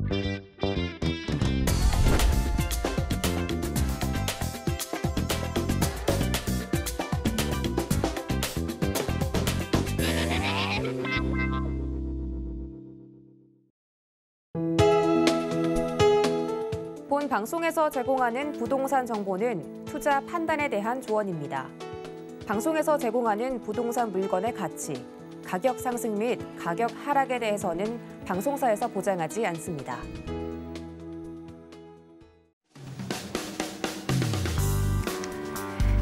본 방송에서 제공하는 부동산 정보는 투자 판단에 대한 조언입니다. 방송에서 제공하는 부동산 물건의 가치, 가격 상승 및 가격 하락에 대해서는 방송사에서 보장하지 않습니다.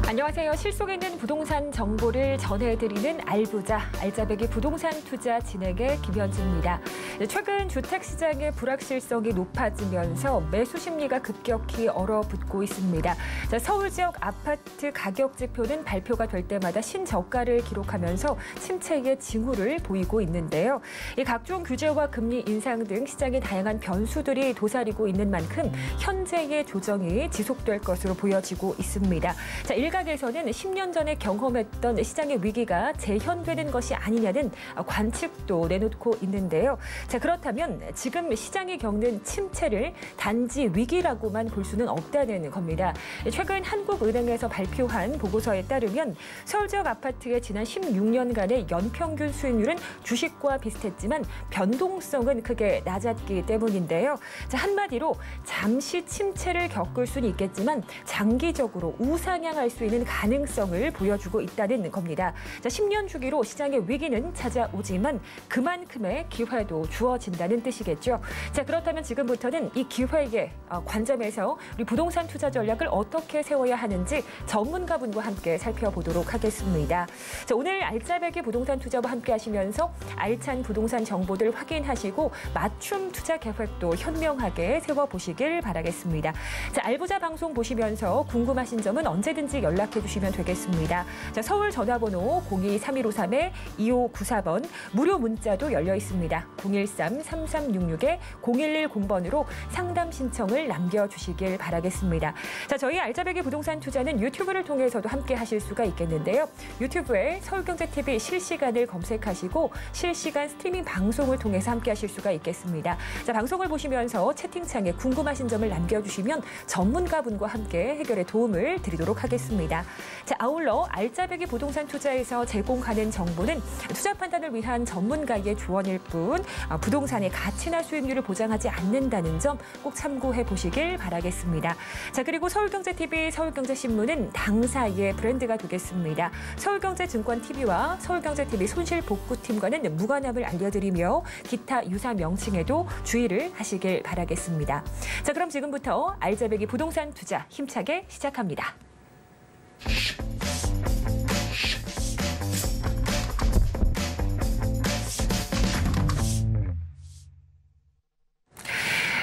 안녕하세요. 실속 있는 부동산 정보를 전해드리는 알부자, 알짜배기 부동산 투자 진행의 김현지입니다. 최근 주택시장의 불확실성이 높아지면서 매수 심리가 급격히 얼어붙고 있습니다. 서울 지역 아파트 가격 지표는 발표가 될 때마다 신저가를 기록하면서 침체의 징후를 보이고 있는데요. 이 각종 규제와 금리 인상 등 시장의 다양한 변수들이 도사리고 있는 만큼 현재의 조정이 지속될 것으로 보여지고 있습니다. 일각에서는 10년 전에 경험했던 시장의 위기가 재현되는 것이 아니냐는 관측도 내놓고 있는데요. 그렇다면 지금 시장이 겪는 침체를 단지 위기라고만 볼 수는 없다는 겁니다. 최근 한국은행에서 발표한 보고서에 따르면 서울 지역 아파트의 지난 16년간의 연평균 수익률은 주식과 비슷했지만 변동성은 크게 낮았기 때문인데요. 한마디로 잠시 침체를 겪을 수는 있겠지만 장기적으로 우상향할 수 있는 가능성을 보여주고 있다는 겁니다. 10년 주기로 시장의 위기는 찾아오지만 그만큼의 기회도 주어진다는 뜻이겠죠. 그렇다면 지금부터는 이 기회의 관점에서 우리 부동산 투자 전략을 어떻게 세워야 하는지 전문가분과 함께 살펴보도록 하겠습니다. 오늘 알짜배기 부동산 투자와 함께 하시면서 알찬 부동산 정보들 확인하시고 맞춤 투자 계획도 현명하게 세워보시길 바라겠습니다. 알부자 방송 보시면서 궁금하신 점은 언제든지 연락해 주시면 되겠습니다. 서울 전화번호 02-3153-2594번, 무료 문자도 열려 있습니다. 013-3366-0110번으로 상담 신청을 남겨주시길 바라겠습니다. 저희 알짜배기 부동산 투자는 유튜브를 통해서도 함께 하실 수가 있겠는데요. 유튜브에 서울경제TV 실시간을 검색하시고 실시간 스트리밍 방송을 통해서 함께 하실 수가 있겠습니다. 방송을 보시면서 채팅창에 궁금하신 점을 남겨주시면 전문가분과 함께 해결에 도움을 드리도록 하겠습니다. 아울러 알짜배기 부동산 투자에서 제공하는 정보는 투자 판단을 위한 전문가의 조언일 뿐 부동산의 가치나 수익률을 보장하지 않는다는 점 꼭 참고해 보시길 바라겠습니다. 그리고 서울경제TV, 서울경제신문은 당사의 브랜드가 되겠습니다. 서울경제증권TV와 서울경제TV 손실복구팀과는 무관함을 알려드리며 기타 유사 명칭에도 주의를 하시길 바라겠습니다. 그럼 지금부터 알짜배기 부동산 투자 힘차게 시작합니다.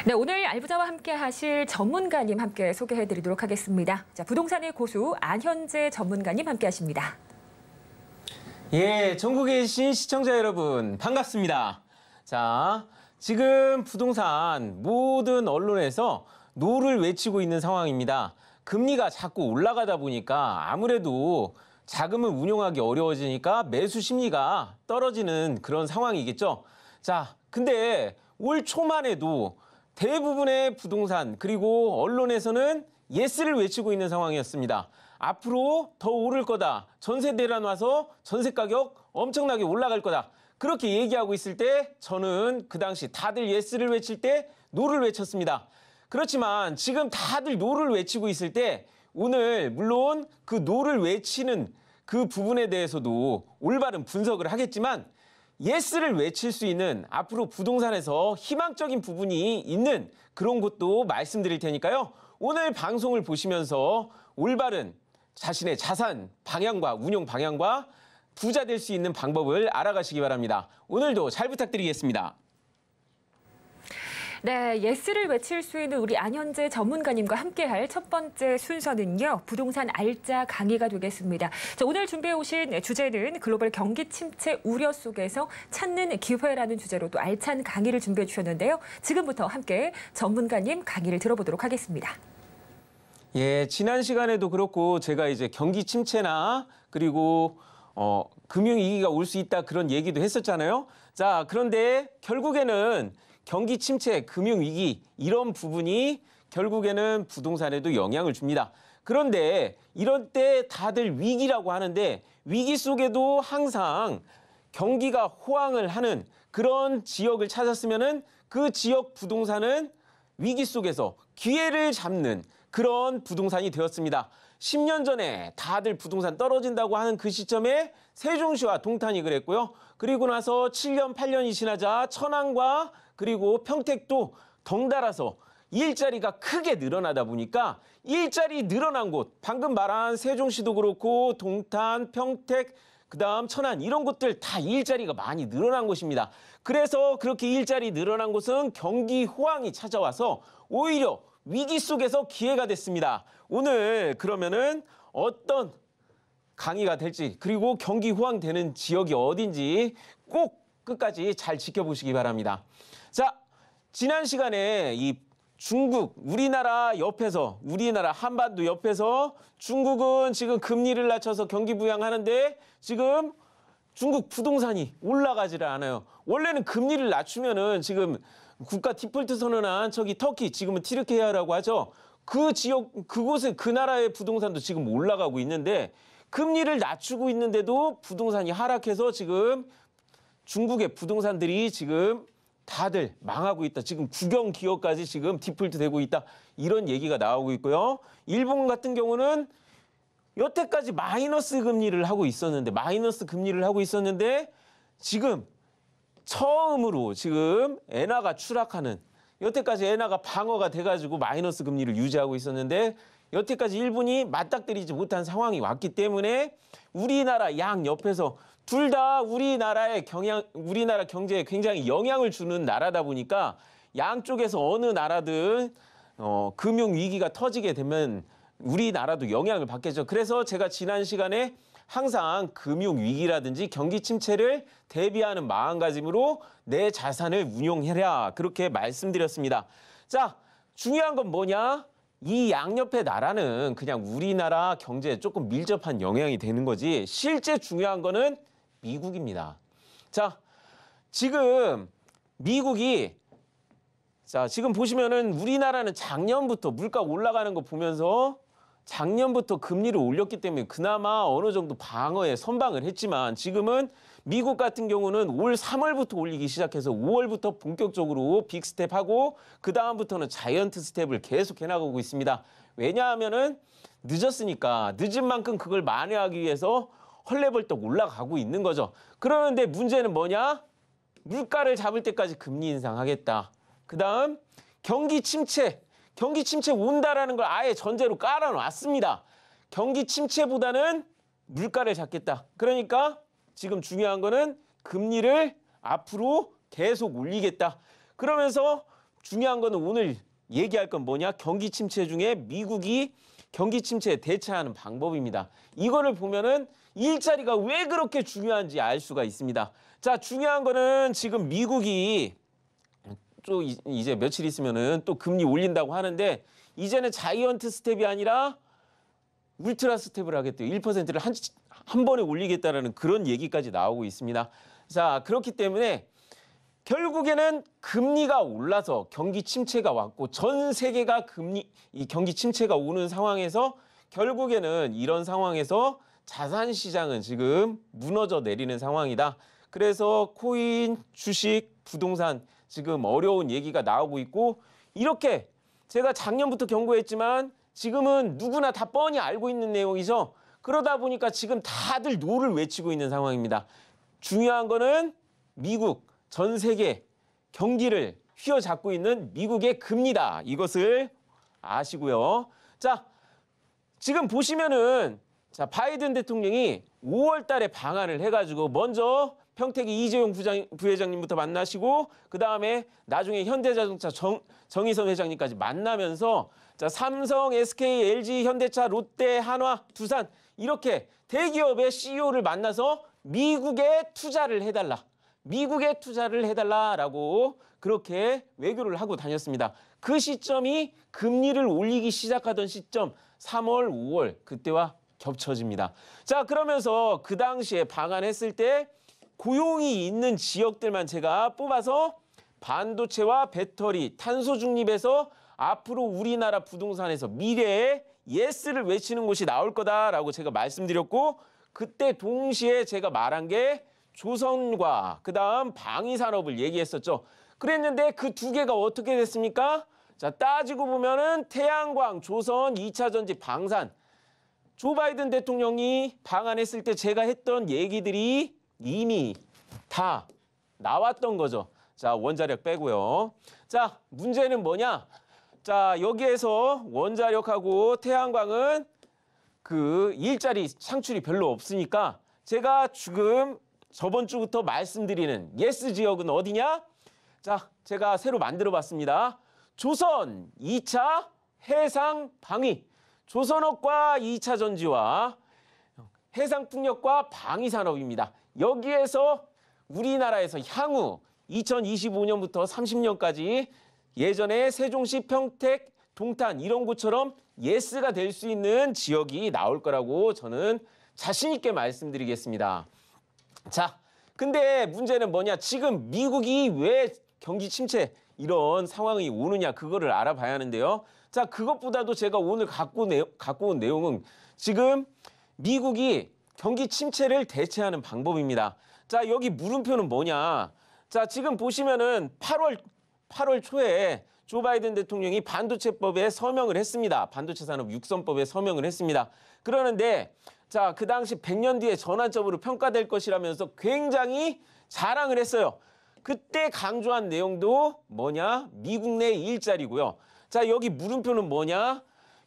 네, 오늘 알부자와 함께 하실 전문가님 함께 소개해드리도록 하겠습니다. 부동산의 고수 안현재 전문가님 함께 하십니다. 예, 전국에 계신 시청자 여러분 반갑습니다. 지금 부동산 모든 언론에서 노를 외치고 있는 상황입니다. 금리가 자꾸 올라가다 보니까 아무래도 자금을 운용하기 어려워지니까 매수 심리가 떨어지는 그런 상황이겠죠. 근데 올 초만 해도 대부분의 부동산 그리고 언론에서는 예스를 외치고 있는 상황이었습니다. 앞으로 더 오를 거다. 전세 대란 와서 전세 가격 엄청나게 올라갈 거다. 그렇게 얘기하고 있을 때 저는 그 당시 다들 예스를 외칠 때 노를 외쳤습니다. 그렇지만 지금 다들 노를 외치고 있을 때 오늘 물론 그 노를 외치는 그 부분에 대해서도 올바른 분석을 하겠지만 예스를 외칠 수 있는 앞으로 부동산에서 희망적인 부분이 있는 그런 것도 말씀드릴 테니까요. 오늘 방송을 보시면서 올바른 자신의 자산 방향과 운용 방향과 부자 될 수 있는 방법을 알아가시기 바랍니다. 오늘도 잘 부탁드리겠습니다. 네, 예스를 외칠 수 있는 우리 안현재 전문가님과 함께할 첫 번째 순서는요. 부동산 알짜 강의가 되겠습니다. 오늘 준비해 오신 주제는 글로벌 경기 침체 우려 속에서 찾는 기회라는 주제로 또 알찬 강의를 준비해 주셨는데요. 지금부터 함께 전문가님 강의를 들어보도록 하겠습니다. 예, 지난 시간에도 그렇고 제가 이제 경기 침체나 그리고 금융위기가 올 수 있다 그런 얘기도 했었잖아요. 그런데 결국에는 경기 침체, 금융 위기 이런 부분이 결국에는 부동산에도 영향을 줍니다. 그런데 이런 때 다들 위기라고 하는데 위기 속에도 항상 경기가 호황을 하는 그런 지역을 찾았으면은 그 지역 부동산은 위기 속에서 기회를 잡는 그런 부동산이 되었습니다. 10년 전에 다들 부동산 떨어진다고 하는 그 시점에 세종시와 동탄이 그랬고요. 그리고 나서 7년, 8년이 지나자 천안과 그리고 평택도 덩달아서 일자리가 크게 늘어나다 보니까 일자리 늘어난 곳, 방금 말한 세종시도 그렇고 동탄, 평택, 그다음 천안 이런 곳들 다 일자리가 많이 늘어난 곳입니다. 그래서 그렇게 일자리 늘어난 곳은 경기 호황이 찾아와서 오히려 위기 속에서 기회가 됐습니다. 오늘 그러면은 어떤 강의가 될지 그리고 경기 호황되는 지역이 어딘지 꼭 끝까지 잘 지켜보시기 바랍니다. 자, 지난 시간에 이 중국, 우리나라 옆에서, 우리나라 한반도 옆에서 중국은 지금 금리를 낮춰서 경기 부양하는데 지금 중국 부동산이 올라가지를 않아요. 원래는 금리를 낮추면은 지금 국가 디폴트 선언한 저기 터키, 지금은 티르키예라고 하죠. 그 지역, 그곳에 그 나라의 부동산도 지금 올라가고 있는데 금리를 낮추고 있는데도 부동산이 하락해서 지금 중국의 부동산들이 지금 다들 망하고 있다. 지금 국영 기업까지 지금 디폴트 되고 있다. 이런 얘기가 나오고 있고요. 일본 같은 경우는 여태까지 마이너스 금리를 하고 있었는데 지금 처음으로 지금 엔화가 추락하는 여태까지 엔화가 방어가 돼가지고 마이너스 금리를 유지하고 있었는데 여태까지 일본이 맞닥뜨리지 못한 상황이 왔기 때문에 우리나라 양 옆에서 둘 다 우리나라 경제에 굉장히 영향을 주는 나라다 보니까 양쪽에서 어느 나라든 금융 위기가 터지게 되면 우리나라도 영향을 받겠죠. 그래서 제가 지난 시간에 항상 금융 위기라든지 경기 침체를 대비하는 마음가짐으로 내 자산을 운용해라 그렇게 말씀드렸습니다. 자, 중요한 건 뭐냐? 이 양옆의 나라는 그냥 우리나라 경제에 조금 밀접한 영향이 되는 거지 실제 중요한 거는 미국입니다. 자, 지금 미국이 지금 보시면은 우리나라는 작년부터 물가 올라가는 거 보면서 작년부터 금리를 올렸기 때문에 그나마 어느 정도 방어에 선방을 했지만 지금은 미국 같은 경우는 올 3월부터 올리기 시작해서 5월부터 본격적으로 빅스텝하고 그 다음부터는 자이언트 스텝을 계속 해나가고 있습니다. 왜냐하면은 늦었으니까 늦은 만큼 그걸 만회하기 위해서 헐레벌떡 올라가고 있는 거죠. 그러는데 문제는 뭐냐? 물가를 잡을 때까지 금리 인상하겠다. 그 다음 경기 침체 온다라는 걸 아예 전제로 깔아놨습니다. 경기 침체보다는 물가를 잡겠다. 그러니까 지금 중요한 거는 금리를 앞으로 계속 올리겠다. 그러면서 중요한 거는 오늘 얘기할 건 뭐냐? 경기 침체 중에 미국이 경기 침체에 대처하는 방법입니다. 이거를 보면은 일자리가 왜 그렇게 중요한지 알 수가 있습니다. 자, 중요한 거는 지금 미국이 또 이제 며칠 있으면은 또 금리 올린다고 하는데 이제는 자이언트 스텝이 아니라 울트라 스텝을 하겠대요. 1%를 한 번에 올리겠다라는 그런 얘기까지 나오고 있습니다. 자, 그렇기 때문에 결국에는 금리가 올라서 경기 침체가 왔고 전 세계가 이 경기 침체가 오는 상황에서 결국에는 이런 상황에서 자산 시장은 지금 무너져 내리는 상황이다. 그래서 코인, 주식, 부동산 지금 어려운 얘기가 나오고 있고 이렇게 제가 작년부터 경고했지만 지금은 누구나 다 뻔히 알고 있는 내용이죠. 그러다 보니까 지금 다들 노를 외치고 있는 상황입니다. 중요한 거는 미국, 전 세계 경기를 휘어잡고 있는 미국의 금리다. 이것을 아시고요. 자, 지금 보시면은 바이든 대통령이 5월 달에 방한을 해가지고 먼저 평택의 이재용 부회장님부터 만나시고 그다음에 나중에 현대자동차 정의선 회장님까지 만나면서 삼성, SK, LG, 현대차, 롯데, 한화, 두산 이렇게 대기업의 CEO를 만나서 미국에 투자를 해달라라고 그렇게 외교를 하고 다녔습니다. 그 시점이 금리를 올리기 시작하던 시점 3월, 5월 그때와 겹쳐집니다. 자, 그러면서 그 당시에 방한했을 때 고용이 있는 지역들만 제가 뽑아서 반도체와 배터리, 탄소 중립에서 앞으로 우리나라 부동산에서 미래에 예스를 외치는 곳이 나올 거다라고 제가 말씀드렸고, 그때 동시에 제가 말한 게 조선과 그다음 방위산업을 얘기했었죠. 그랬는데 그 두 개가 어떻게 됐습니까? 자, 따지고 보면은 태양광, 조선, 2차 전지, 방산. 조 바이든 대통령이 방한했을 때 제가 했던 얘기들이 이미 다 나왔던 거죠. 자, 원자력 빼고요. 자, 문제는 뭐냐? 자, 여기에서 원자력하고 태양광은 그 일자리 창출이 별로 없으니까 제가 지금 저번 주부터 말씀드리는 예스 지역은 어디냐? 자, 제가 새로 만들어 봤습니다. 조선 2차 해상 방위. 조선업과 2차 전지와 해상풍력과 방위산업입니다. 여기에서 우리나라에서 향후 2025년부터 30년까지 예전에 세종시, 평택, 동탄 이런 곳처럼 예스가 될 수 있는 지역이 나올 거라고 저는 자신 있게 말씀드리겠습니다. 자, 근데 문제는 뭐냐? 지금 미국이 왜 경기 침체 이런 상황이 오느냐 그거를 알아봐야 하는데요. 자, 그것보다도 제가 오늘 갖고 온 내용은 지금 미국이 경기 침체를 대체하는 방법입니다. 자, 여기 물음표는 뭐냐? 자, 지금 보시면은 8월 초에 조 바이든 대통령이 반도체법에 서명을 했습니다. 반도체 산업 육성법에 서명을 했습니다. 그러는데 자, 그 당시 100년 뒤에 전환점으로 평가될 것이라면서 굉장히 자랑을 했어요. 그때 강조한 내용도 뭐냐? 미국 내 일자리고요. 자, 여기 물음표는 뭐냐?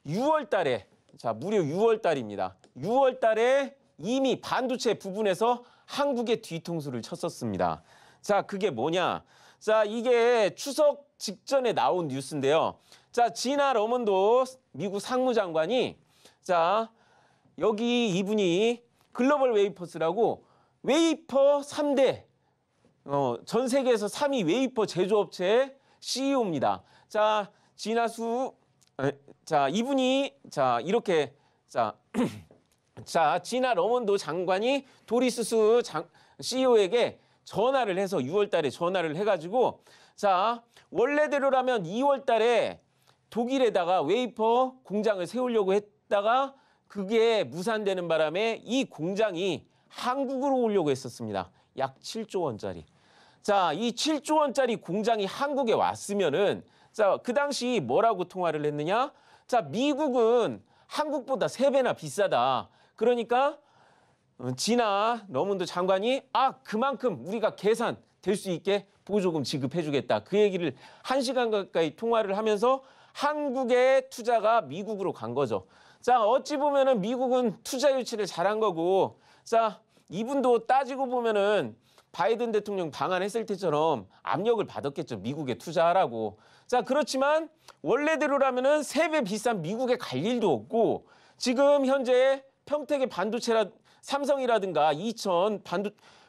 6월 달에, 자, 무려 6월 달입니다. 6월 달에 이미 반도체 부분에서 한국의 뒤통수를 쳤었습니다. 자, 그게 뭐냐? 자, 이게 추석 직전에 나온 뉴스인데요. 자, 지나 러먼도 미국 상무장관이 자, 여기 이분이 글로벌 웨이퍼스라고 웨이퍼 3대 전 세계에서 3위 웨이퍼 제조업체 CEO입니다. 자, 자, 이분이 자, 이렇게 자, 자, 지나 러먼도 장관이 도리스수 CEO에게 전화를 해서 6월 달에 전화를 해가지고 자, 원래대로라면 2월 달에 독일에다가 웨이퍼 공장을 세우려고 했다가 그게 무산되는 바람에 이 공장이 한국으로 오려고 했었습니다. 약 7조 원짜리. 자, 이 7조 원짜리 공장이 한국에 왔으면은 자, 그 당시 뭐라고 통화를 했느냐? 자, 미국은 한국보다 3배나 비싸다. 그러니까 지나 러먼도 장관이 그만큼 우리가 계산될 수 있게 보조금 지급해주겠다. 그 얘기를 1시간 가까이 통화를 하면서 한국의 투자가 미국으로 간 거죠. 자, 어찌 보면은 미국은 투자 유치를 잘한 거고, 자, 이분도 따지고 보면은 바이든 대통령 방한했을 때처럼 압력을 받았겠죠. 미국에 투자하라고. 자, 그렇지만 원래대로라면은 3배 비싼 미국에 갈 일도 없고, 지금 현재 평택의 삼성이라든가 이천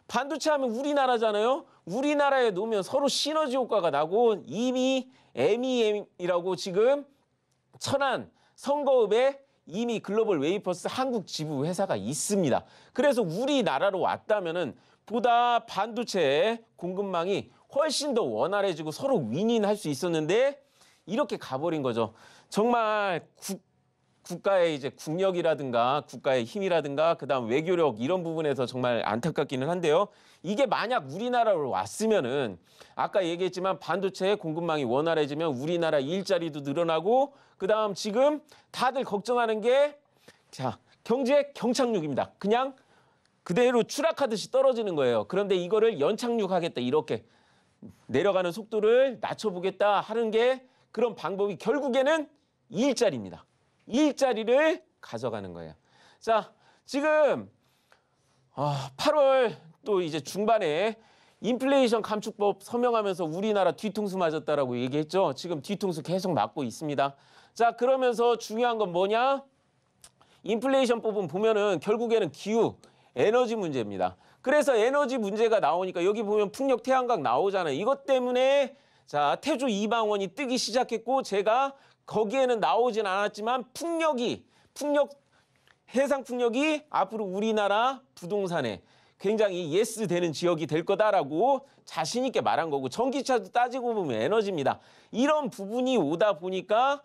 반도체 하면 우리나라잖아요. 우리나라에 놓으면 서로 시너지 효과가 나고 이미 MEM이라고 지금 천안 성거읍에 이미 글로벌 웨이퍼스 한국 지부 회사가 있습니다. 그래서 우리나라로 왔다면은 보다 반도체 공급망이 훨씬 더 원활해지고 서로 윈윈할 수 있었는데 이렇게 가버린 거죠. 정말 국가의 이제 국력이라든가 국가의 힘이라든가 그다음 외교력 이런 부분에서 정말 안타깝기는 한데요. 이게 만약 우리나라로 왔으면은 아까 얘기했지만 반도체 공급망이 원활해지면 우리나라 일자리도 늘어나고 그다음 지금 다들 걱정하는 게 자, 경제 경착륙입니다. 그냥 그대로 추락하듯이 떨어지는 거예요. 그런데 이거를 연착륙하겠다 이렇게 내려가는 속도를 낮춰보겠다 하는 게 그런 방법이 결국에는 일자리입니다. 일자리를 가져가는 거예요. 자, 지금 8월 또 이제 중반에 인플레이션 감축법 서명하면서 우리나라 뒤통수 맞았다라고 얘기했죠. 지금 뒤통수 계속 맞고 있습니다. 자, 그러면서 중요한 건 뭐냐? 인플레이션법은 보면은 결국에는 기후, 에너지 문제입니다. 그래서 에너지 문제가 나오니까 여기 보면 풍력, 태양광 나오잖아요. 이것 때문에 자, 태조 이방원이 뜨기 시작했고 제가 거기에는 나오진 않았지만 해상 풍력이 앞으로 우리나라 부동산에 굉장히 예스 되는 지역이 될 거다라고 자신 있게 말한 거고, 전기차도 따지고 보면 에너지입니다. 이런 부분이 오다 보니까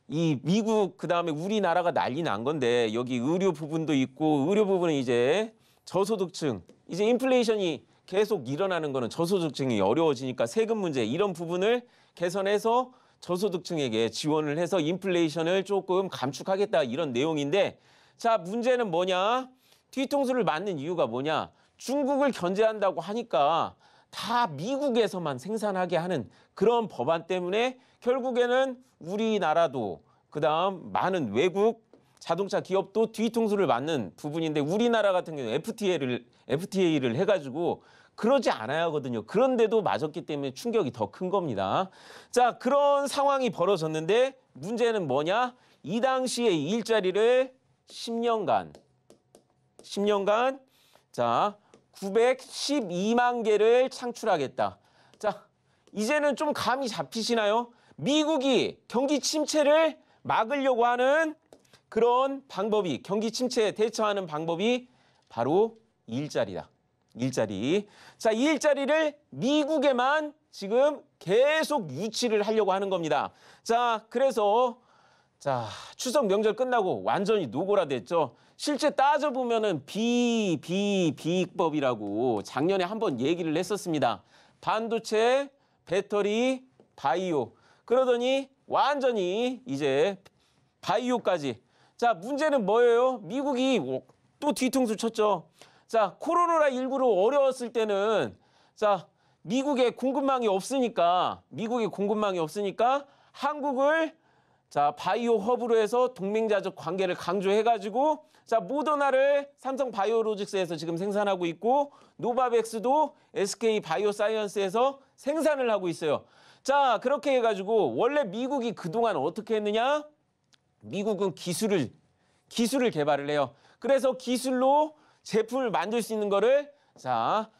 이 미국 그다음에 우리나라가 난리 난 건데, 여기 의료 부분도 있고, 의료 부분은 이제 저소득층, 이제 인플레이션이 계속 일어나는 거는 저소득층이 어려워지니까 세금 문제, 이런 부분을 개선해서 저소득층에게 지원을 해서 인플레이션을 조금 감축하겠다, 이런 내용인데, 자, 문제는 뭐냐? 뒤통수를 맞는 이유가 뭐냐? 중국을 견제한다고 하니까 다 미국에서만 생산하게 하는 그런 법안 때문에 결국에는 우리나라도 그다음 많은 외국 자동차 기업도 뒤통수를 맞는 부분인데, 우리나라 같은 경우는 FTA를 해가지고 그러지 않아야 하거든요. 그런데도 맞았기 때문에 충격이 더 큰 겁니다. 자, 그런 상황이 벌어졌는데 문제는 뭐냐? 이 당시에 일자리를 10년간 자 912만 개를 창출하겠다. 자, 이제는 좀 감이 잡히시나요? 미국이 경기 침체를 막으려고 하는 그런 방법이, 경기 침체에 대처하는 방법이 바로 일자리다. 일자리. 자, 이 일자리를 미국에만 지금 계속 유치를 하려고 하는 겁니다. 자, 그래서 자, 추석 명절 끝나고 완전히 노골화됐죠. 실제 따져보면은 비이익법이라고 작년에 한번 얘기를 했었습니다. 반도체, 배터리, 바이오. 그러더니 완전히 이제 바이오까지. 자, 문제는 뭐예요? 미국이 또 뒤통수 쳤죠. 자, 코로나19로 어려웠을 때는 자, 미국의 공급망이 없으니까 한국을 자, 바이오 허브로 해서 동맹자적 관계를 강조해가지고 자, 모더나를 삼성 바이오로직스에서 지금 생산하고 있고, 노바백스도 SK 바이오사이언스에서 생산을 하고 있어요. 자, 그렇게 해가지고 원래 미국이 그동안 어떻게 했느냐? 미국은 기술을 개발을 해요. 그래서 기술로 제품을 만들 수 있는 거를 자,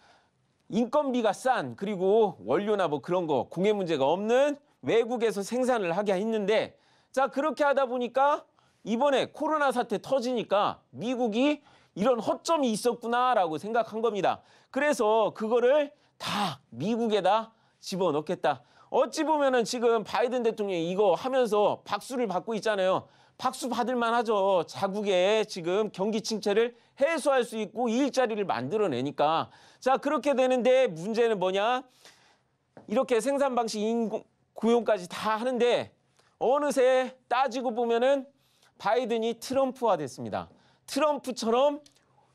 인건비가 싼, 그리고 원료나 뭐 그런 거 공해 문제가 없는 외국에서 생산을 하게 했는데, 자, 그렇게 하다 보니까 이번에 코로나 사태 터지니까 미국이 이런 허점이 있었구나라고 생각한 겁니다. 그래서 그거를 다 미국에다 집어넣겠다. 어찌 보면은 지금 바이든 대통령이 이거 하면서 박수를 받고 있잖아요. 박수 받을 만하죠. 자국의 지금 경기 침체를 해소할 수 있고 일자리를 만들어내니까. 자, 그렇게 되는데 문제는 뭐냐? 이렇게 생산 방식, 고용까지 다 하는데 어느새 따지고 보면은 바이든이 트럼프화 됐습니다. 트럼프처럼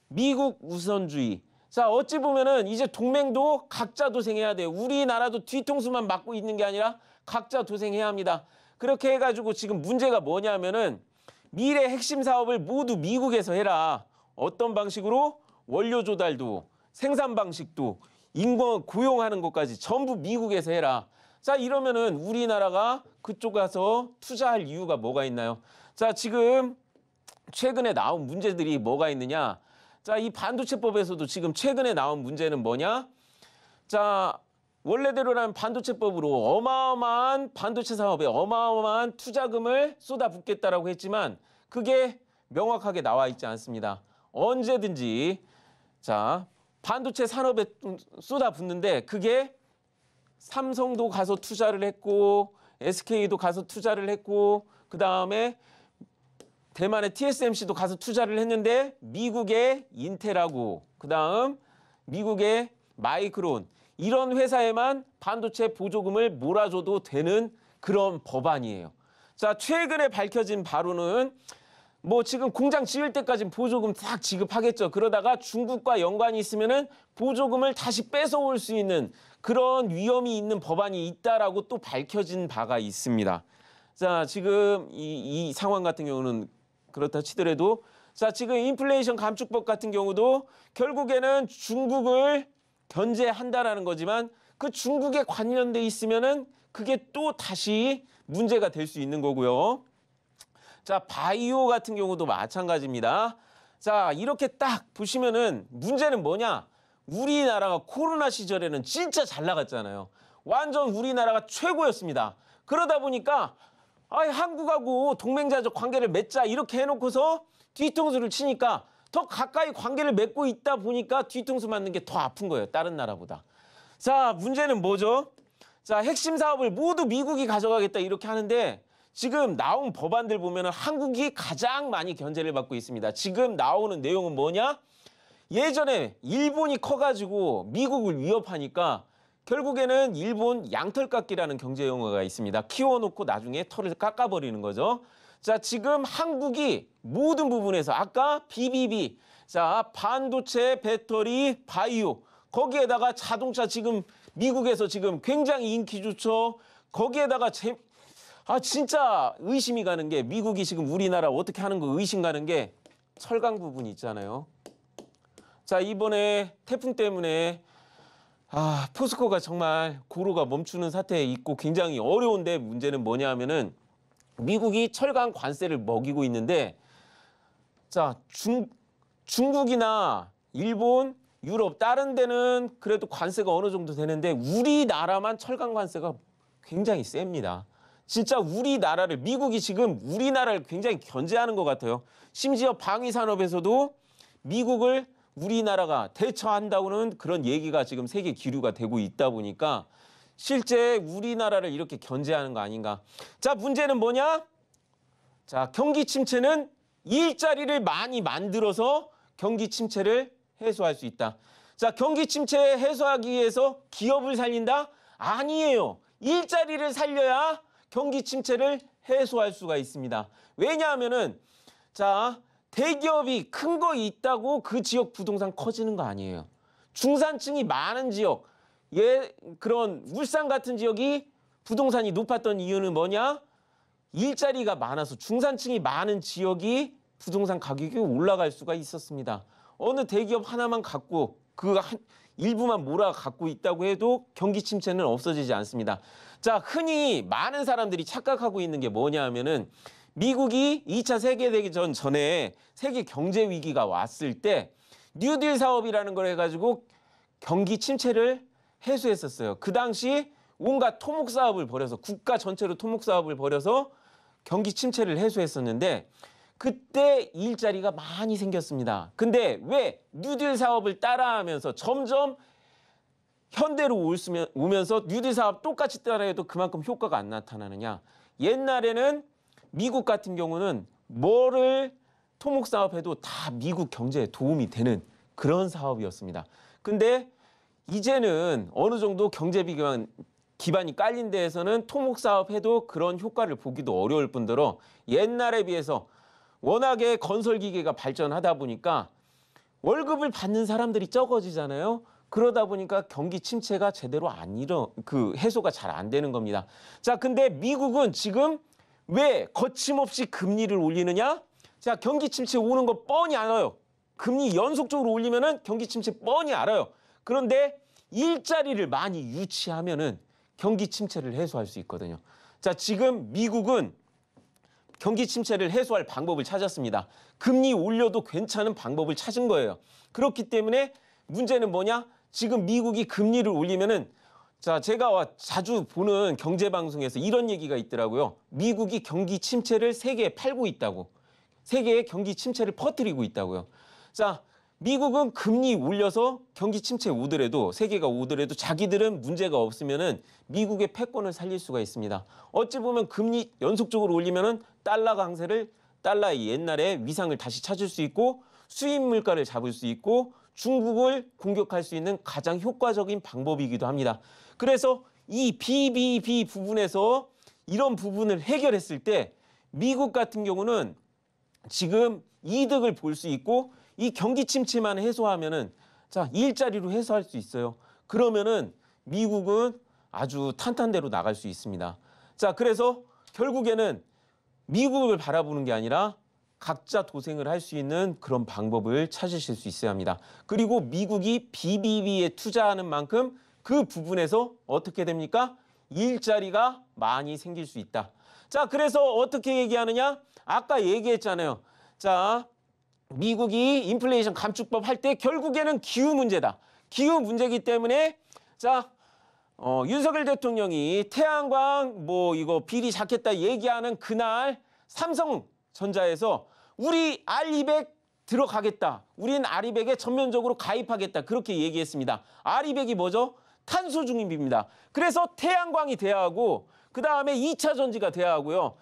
미국 우선주의. 자, 어찌 보면은 이제 동맹도 각자 도생해야 돼요. 우리나라도 뒤통수만 맞고 있는 게 아니라 각자 도생해야 합니다. 그렇게 해가지고 지금 문제가 뭐냐면은 미래 핵심 사업을 모두 미국에서 해라. 어떤 방식으로? 원료 조달도, 생산 방식도, 인권 고용하는 것까지 전부 미국에서 해라. 자, 이러면은 우리나라가 그쪽 가서 투자할 이유가 뭐가 있나요? 자, 지금 최근에 나온 문제들이 뭐가 있느냐? 자, 이 반도체법에서도 지금 최근에 나온 문제는 뭐냐? 자, 원래대로라면 반도체법으로 어마어마한 반도체 사업에 어마어마한 투자금을 쏟아붓겠다라고 했지만 그게 명확하게 나와 있지 않습니다. 언제든지 자, 반도체 산업에 쏟아붓는데 그게 삼성도 가서 투자를 했고 SK도 가서 투자를 했고 그다음에 대만의 TSMC도 가서 투자를 했는데 미국의 인텔하고 그다음 미국의 마이크론 이런 회사에만 반도체 보조금을 몰아줘도 되는 그런 법안이에요. 자, 최근에 밝혀진 바로는 뭐 지금 공장 지을 때까지는 보조금 싹 지급하겠죠. 그러다가 중국과 연관이 있으면은 보조금을 다시 뺏어올 수 있는 그런 위험이 있는 법안이 있다라고 또 밝혀진 바가 있습니다. 자, 지금 이 상황 같은 경우는 그렇다 치더라도 자, 지금 인플레이션 감축법 같은 경우도 결국에는 중국을 견제한다라는 거지만 그 중국에 관련돼 있으면은 그게 또 다시 문제가 될 수 있는 거고요. 자, 바이오 같은 경우도 마찬가지입니다. 자, 이렇게 딱 보시면은 문제는 뭐냐? 우리나라가 코로나 시절에는 진짜 잘 나갔잖아요. 완전 우리나라가 최고였습니다. 그러다 보니까 한국하고 동맹자적 관계를 맺자 이렇게 해놓고서 뒤통수를 치니까 더 가까이 관계를 맺고 있다 보니까 뒤통수 맞는 게 더 아픈 거예요. 다른 나라보다. 자, 문제는 뭐죠? 자, 핵심 사업을 모두 미국이 가져가겠다 이렇게 하는데 지금 나온 법안들 보면은 한국이 가장 많이 견제를 받고 있습니다. 지금 나오는 내용은 뭐냐? 예전에 일본이 커가지고 미국을 위협하니까 결국에는 일본 양털깎기라는 경제 용어가 있습니다. 키워놓고 나중에 털을 깎아버리는 거죠. 자, 지금 한국이 모든 부분에서 아까 BBB, 자, 반도체, 배터리, 바이오, 거기에다가 자동차 지금 미국에서 지금 굉장히 인기 좋죠. 거기에다가 진짜 의심이 가는 게 미국이 지금 우리나라 어떻게 하는 거 의심 가는 게 철강 부분이 있잖아요. 자, 이번에 태풍 때문에 포스코가 정말 고로가 멈추는 사태에 있고 굉장히 어려운데 문제는 뭐냐 하면은 미국이 철강 관세를 먹이고 있는데 자, 중국이나 일본, 유럽 다른 데는 그래도 관세가 어느 정도 되는데 우리나라만 철강 관세가 굉장히 셉니다. 진짜 우리나라를 미국이 지금 우리나라를 굉장히 견제하는 것 같아요. 심지어 방위 산업에서도 미국을 우리나라가 대처한다고는 그런 얘기가 지금 세계 기류가 되고 있다 보니까 실제 우리나라를 이렇게 견제하는 거 아닌가. 자, 문제는 뭐냐? 자, 경기 침체는 일자리를 많이 만들어서 경기 침체를 해소할 수 있다. 자, 경기 침체 해소하기 위해서 기업을 살린다? 아니에요. 일자리를 살려야 경기 침체를 해소할 수가 있습니다. 왜냐하면은 자, 대기업이 큰 거 있다고 그 지역 부동산 커지는 거 아니에요. 중산층이 많은 지역, 그런 울산 같은 지역이 부동산이 높았던 이유는 뭐냐? 일자리가 많아서 중산층이 많은 지역이 부동산 가격이 올라갈 수가 있었습니다. 어느 대기업 하나만 갖고 일부만 몰아 갖고 있다고 해도 경기 침체는 없어지지 않습니다. 자, 흔히 많은 사람들이 착각하고 있는 게 뭐냐 하면은 미국이 2차 세계대전 전에 세계 경제 위기가 왔을 때 뉴딜 사업이라는 걸 해가지고 경기 침체를 해소했었어요. 그 당시 온갖 토목 사업을 벌여서 국가 전체로 토목 사업을 벌여서 경기 침체를 해소했었는데 그때 일자리가 많이 생겼습니다. 근데 왜 뉴딜 사업을 따라하면서 점점 현대로 오면서 뉴딜 사업 똑같이 따라해도 그만큼 효과가 안 나타나느냐? 옛날에는 미국 같은 경우는 뭐를 토목 사업해도 다 미국 경제에 도움이 되는 그런 사업이었습니다. 근데 이제는 어느 정도 경제 기반이 깔린 데에서는 토목 사업해도 그런 효과를 보기도 어려울 뿐더러 옛날에 비해서 워낙에 건설 기계가 발전하다 보니까 월급을 받는 사람들이 적어지잖아요. 그러다 보니까 경기 침체가 제대로 해소가 잘 안 되는 겁니다. 자, 근데 미국은 지금 왜 거침없이 금리를 올리느냐? 자, 경기 침체 오는 거 뻔히 알아요. 금리 연속적으로 올리면은 경기 침체 뻔히 알아요. 그런데 일자리를 많이 유치하면은 경기 침체를 해소할 수 있거든요. 자, 지금 미국은 경기 침체를 해소할 방법을 찾았습니다. 금리 올려도 괜찮은 방법을 찾은 거예요. 그렇기 때문에 문제는 뭐냐? 지금 미국이 금리를 올리면은 자, 제가 자주 보는 경제방송에서 이런 얘기가 있더라고요. 미국이 경기 침체를 세계에 팔고 있다고. 세계에 경기 침체를 퍼뜨리고 있다고요. 자, 미국은 금리 올려서 경기 침체 오더라도 세계가 오더라도 자기들은 문제가 없으면은 미국의 패권을 살릴 수가 있습니다. 어찌 보면 금리 연속적으로 올리면은 달러 강세를 달러의 옛날의 위상을 다시 찾을 수 있고 수입 물가를 잡을 수 있고 중국을 공격할 수 있는 가장 효과적인 방법이기도 합니다. 그래서 이 BBB 부분에서 이런 부분을 해결했을 때 미국 같은 경우는 지금 이득을 볼 수 있고 이 경기 침체만 해소하면은 자, 일자리로 해소할 수 있어요. 그러면은 미국은 아주 탄탄대로 나갈 수 있습니다. 자, 그래서 결국에는 미국을 바라보는 게 아니라 각자 도생을 할 수 있는 그런 방법을 찾으실 수 있어야 합니다. 그리고 미국이 BBB에 투자하는 만큼 그 부분에서 어떻게 됩니까? 일자리가 많이 생길 수 있다. 자, 그래서 어떻게 얘기하느냐? 아까 얘기했잖아요. 자, 미국이 인플레이션 감축법 할 때 결국에는 기후 문제다. 기후 문제이기 때문에 자, 윤석열 대통령이 태양광 이거 비리 잡겠다 얘기하는 그날 삼성전자에서 우리 R200 들어가겠다. 우린 아리백에 전면적으로 가입하겠다. 그렇게 얘기했습니다. 아리백이 뭐죠? 탄소 중립입니다. 그래서 태양광이 돼야 하고 그다음에 2차 전지가 돼야 하고요.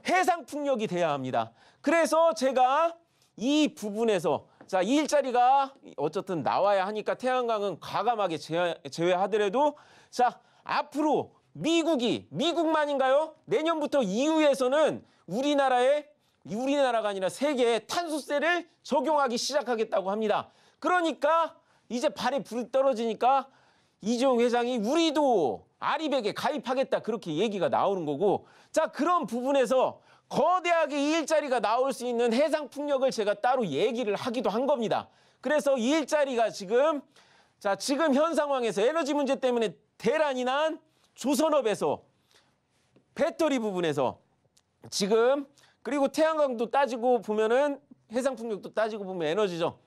해상 풍력이 돼야 합니다. 그래서 제가 이 부분에서 자, 이 일자리가 어쨌든 나와야 하니까 태양광은 과감하게 제외하더라도 자, 앞으로 미국만인가요? 내년부터 EU에서는 우리나라가 아니라 세계에 탄소세를 적용하기 시작하겠다고 합니다. 그러니까 이제 발에 불이 떨어지니까 이재용 회장이 우리도 아리백에 가입하겠다 그렇게 얘기가 나오는 거고 자 그런 부분에서 거대하게 이 일자리가 나올 수 있는 해상 풍력을 제가 따로 얘기를 하기도 한 겁니다. 그래서 이 일자리가 지금 현 상황에서 에너지 문제 때문에 대란이 난 조선업에서 배터리 부분에서 지금 그리고 태양광도 따지고 보면은 해상 풍력도 따지고 보면 에너지죠.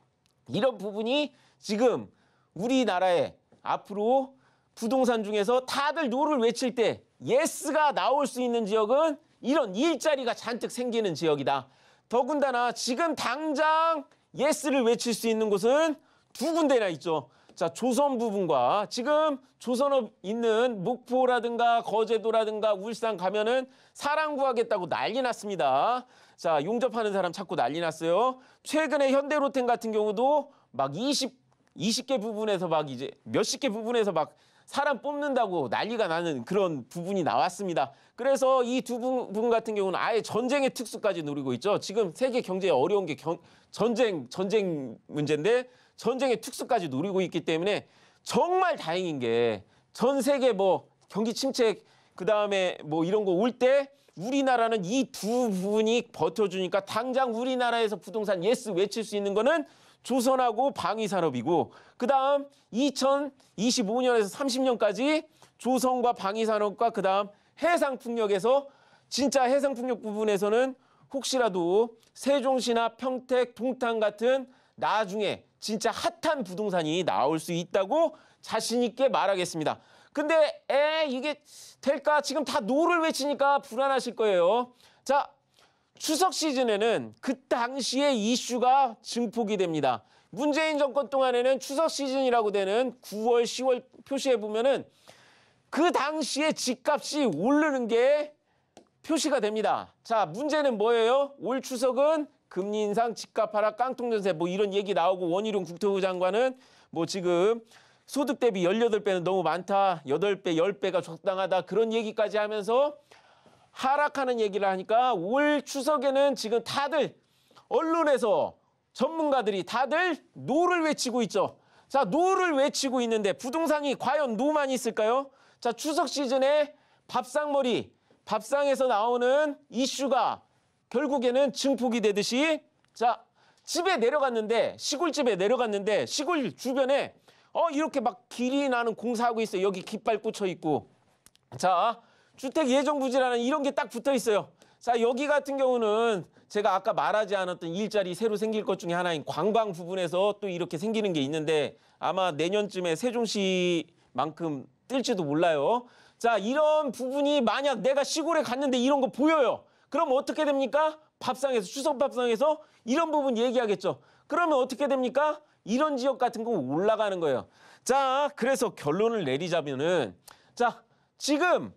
이런 부분이 지금 우리나라에 앞으로 부동산 중에서 다들 노를 외칠 때 예스가 나올 수 있는 지역은 이런 일자리가 잔뜩 생기는 지역이다. 더군다나 지금 당장 예스를 외칠 수 있는 곳은 두 군데나 있죠. 자, 조선 부분과 지금 조선업 있는 목포라든가 거제도라든가 울산 가면은 사람 구하겠다고 난리 났습니다. 자, 용접하는 사람 찾고 난리 났어요. 최근에 현대로템 같은 경우도 막 20개 부분에서 막 이제 몇십 개 부분에서 막 사람 뽑는다고 난리가 나는 그런 부분이 나왔습니다. 그래서 이 두 부분 같은 경우는 아예 전쟁의 특수까지 노리고 있죠. 지금 세계 경제에 어려운 게 전쟁 문제인데 전쟁의 특수까지 노리고 있기 때문에 정말 다행인 게 전 세계 뭐 경기 침체 그다음에 뭐 이런 거 올 때 우리나라는 이 두 부분이 버텨주니까 당장 우리나라에서 부동산 예스 외칠 수 있는 거는 조선하고 방위산업이고 그다음 2025년에서 30년까지 조선과 방위산업과 그다음 해상풍력에서 진짜 해상풍력 부분에서는 혹시라도 세종시나 평택, 동탄 같은 나중에 진짜 핫한 부동산이 나올 수 있다고 자신 있게 말하겠습니다. 근데 이게 될까? 지금 다 노를 외치니까 불안하실 거예요. 자, 추석 시즌에는 그 당시의 이슈가 증폭이 됩니다. 문재인 정권 동안에는 추석 시즌이라고 되는 9월, 10월 표시해 보면은 그 당시에 집값이 오르는 게 표시가 됩니다. 자, 문제는 뭐예요? 올 추석은 금리 인상, 집값 하락, 깡통 전세 뭐 이런 얘기 나오고 원희룡 국토부 장관은 뭐 지금 소득 대비 18배는 너무 많다. 8배, 10배가 적당하다. 그런 얘기까지 하면서 하락하는 얘기를 하니까 올 추석에는 지금 다들 언론에서 전문가들이 다들 노를 외치고 있죠. 자, 노를 외치고 있는데 부동산이 과연 노만 있을까요? 자, 추석 시즌에 밥상에서 나오는 이슈가 결국에는 증폭이 되듯이 자, 시골집에 내려갔는데 시골 주변에 이렇게 막 길이 나는 공사하고 있어요. 여기 깃발 꽂혀 있고. 자, 주택 예정 부지라는 이런 게 딱 붙어 있어요. 자, 여기 같은 경우는 제가 아까 말하지 않았던 일자리 새로 생길 것 중에 하나인 관광 부분에서 또 이렇게 생기는 게 있는데 아마 내년쯤에 세종시만큼 뜰지도 몰라요. 자, 이런 부분이 만약 내가 시골에 갔는데 이런 거 보여요. 그럼 어떻게 됩니까? 추석 밥상에서 이런 부분 얘기하겠죠. 그러면 어떻게 됩니까? 이런 지역 같은 거 올라가는 거예요. 자, 그래서 결론을 내리자면은 자, 지금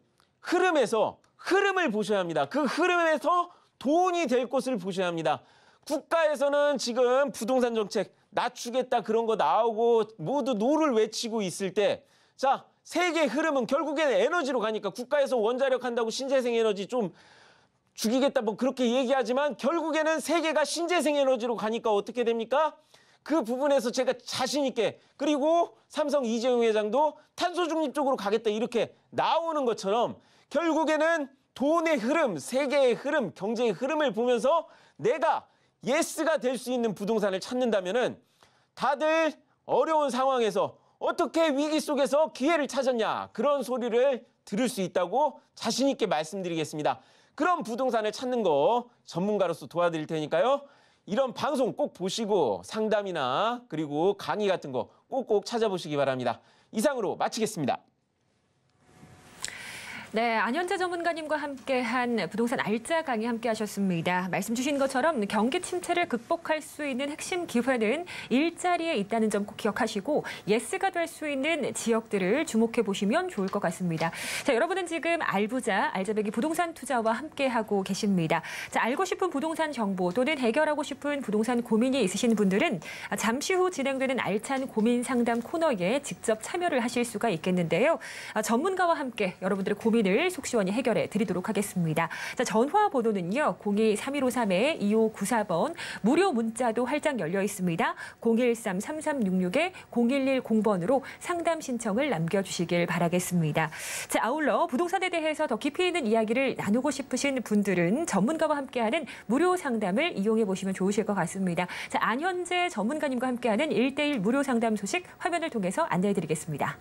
흐름을 보셔야 합니다. 그 흐름에서 돈이 될 곳을 보셔야 합니다. 국가에서는 지금 부동산 정책 낮추겠다 그런 거 나오고 모두 노를 외치고 있을 때 자, 세계의 흐름은 결국에는 에너지로 가니까 국가에서 원자력 한다고 신재생 에너지 좀 죽이겠다 뭐 그렇게 얘기하지만 결국에는 세계가 신재생 에너지로 가니까 어떻게 됩니까? 그 부분에서 제가 자신 있게 그리고 삼성 이재용 회장도 탄소 중립 쪽으로 가겠다 이렇게 나오는 것처럼 결국에는 돈의 흐름, 세계의 흐름, 경제의 흐름을 보면서 내가 예스가 될 수 있는 부동산을 찾는다면은 다들 어려운 상황에서 어떻게 위기 속에서 기회를 찾았냐 그런 소리를 들을 수 있다고 자신 있게 말씀드리겠습니다. 그런 부동산을 찾는 거 전문가로서 도와드릴 테니까요. 이런 방송 꼭 보시고 상담이나 그리고 강의 같은 거 꼭꼭 찾아보시기 바랍니다. 이상으로 마치겠습니다. 네, 안현재 전문가님과 함께한 부동산 알짜 강의 함께하셨습니다. 말씀 주신 것처럼 경기 침체를 극복할 수 있는 핵심 기회는 일자리에 있다는 점 꼭 기억하시고 예스가 될 수 있는 지역들을 주목해 보시면 좋을 것 같습니다. 자, 여러분은 지금 알부자, 알짜배기 부동산 투자와 함께하고 계십니다. 자, 알고 싶은 부동산 정보 또는 해결하고 싶은 부동산 고민이 있으신 분들은 잠시 후 진행되는 알찬 고민 상담 코너에 직접 참여를 하실 수가 있겠는데요. 전문가와 함께 여러분들의 고민을 속 시원히 해결해 드리도록 하겠습니다. 자, 전화 번호는요. 02-3153-2594번, 무료 문자도 활짝 열려 있습니다. 013-3366-0110번으로 상담 신청을 남겨주시길 바라겠습니다. 자, 아울러 부동산에 대해서 더 깊이 있는 이야기를 나누고 싶으신 분들은 전문가와 함께하는 무료 상담을 이용해 보시면 좋으실 것 같습니다. 자, 안현재 전문가님과 함께하는 1:1 무료 상담 소식 화면을 통해서 안내해 드리겠습니다.